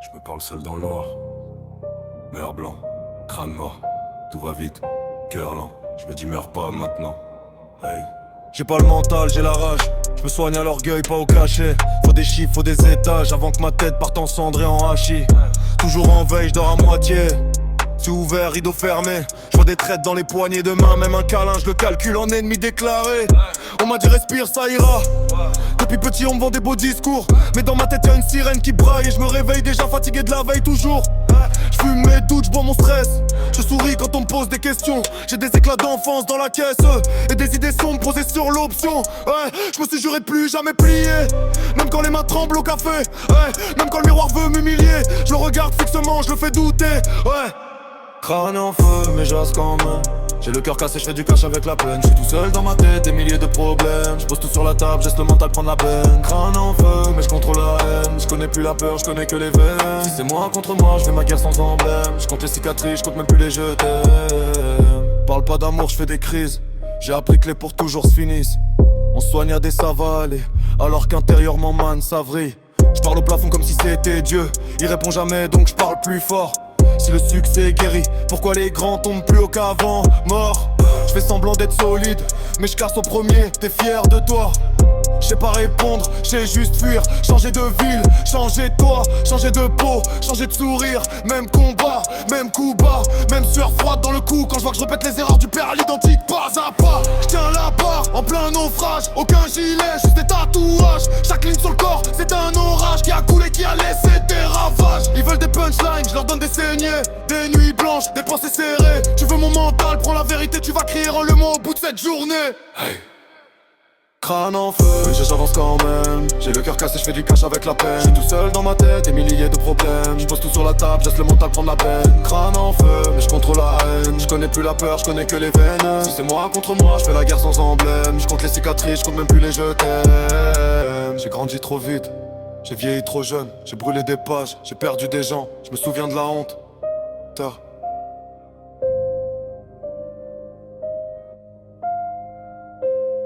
Je me parle seul dans le noir. Meurs blanc, crâne mort, tout va vite, cœur lent. Je me dis meurs pas maintenant. Hey. J'ai pas le mental, j'ai la rage. Je me soigne à l'orgueil, pas au cachet. Faut des chiffres, faut des étages avant que ma tête parte en cendres et en hachis. Toujours en veille, je dors à moitié. C'est ouvert, rideau fermé. Je vois des traites dans les poignées de main. Même un câlin, je le calcule en ennemi déclaré. On m'a dit respire, ça ira. Depuis petit on me vend des beaux discours. Mais dans ma tête y'a une sirène qui braille. Et je me réveille déjà fatigué de la veille toujours. Je fume mes doutes, je bois mon stress. Je souris quand on me pose des questions. J'ai des éclats d'enfance dans la caisse. Et des idées sombres posées sur l'option. Ouais, je me suis juré de plus jamais plier. Même quand les mains tremblent au café. Ouais, même quand le miroir veut m'humilier. Je le regarde fixement, je le fais douter. Ouais. Crâne en feu, mais j'ose quand même. J'ai le cœur cassé, je fais du cash avec la peine. Je suis tout seul dans ma tête, des milliers de problèmes. Je pose tout sur la table, geste le mental, prendre la peine. Crâne en feu, mais je contrôle la haine. Je connais plus la peur, je connais que les veines. Si c'est moi contre moi, je fais ma guerre sans emblème. Je compte les cicatrices, je compte même plus les je t'aime. Parle pas d'amour, je fais des crises. J'ai appris que les pour toujours se finissent. On soigne à des ça va aller, alors qu'intérieurement man ça vrille. Je parle au plafond comme si c'était Dieu. Il répond jamais donc je parle plus fort. Si le succès guérit, pourquoi les grands tombent plus haut qu'avant? Mort, je fais semblant d'être solide, mais je casse au premier, t'es fier de toi? Je sais pas répondre, je sais juste fuir. Changer de ville, changer de toi, changer de peau, changer de sourire. Même combat, même coup bas, même sueur froide dans le cou. Quand je vois que je répète les erreurs du père à l'identique pas à pas. Je tiens la barre, en plein naufrage. Aucun gilet, juste des tatouages. Chaque ligne sur le corps, c'est un orage qui a coulé, qui a laissé des ravages. Ils veulent des punchlines, je leur donne des saignées. Des nuits blanches, des pensées serrées. Tu veux mon mental, prends la vérité, tu vas crier le mot au bout de cette journée. Hey. Crâne en feu, mais j'avance quand même. J'ai le cœur cassé, je fais du cash avec la peine. Je suis tout seul dans ma tête, des milliers de problèmes. Je pose tout sur la table, laisse le mental prendre la peine. Crâne en feu, mais je contrôle la haine. Je connais plus la peur, je connais que les veines. Si c'est moi contre moi, je fais la guerre sans emblème. Je compte les cicatrices, je compte même plus les je t'aime. J'ai grandi trop vite, j'ai vieilli trop jeune. J'ai brûlé des pages, j'ai perdu des gens. Je me souviens de la honte. Tard.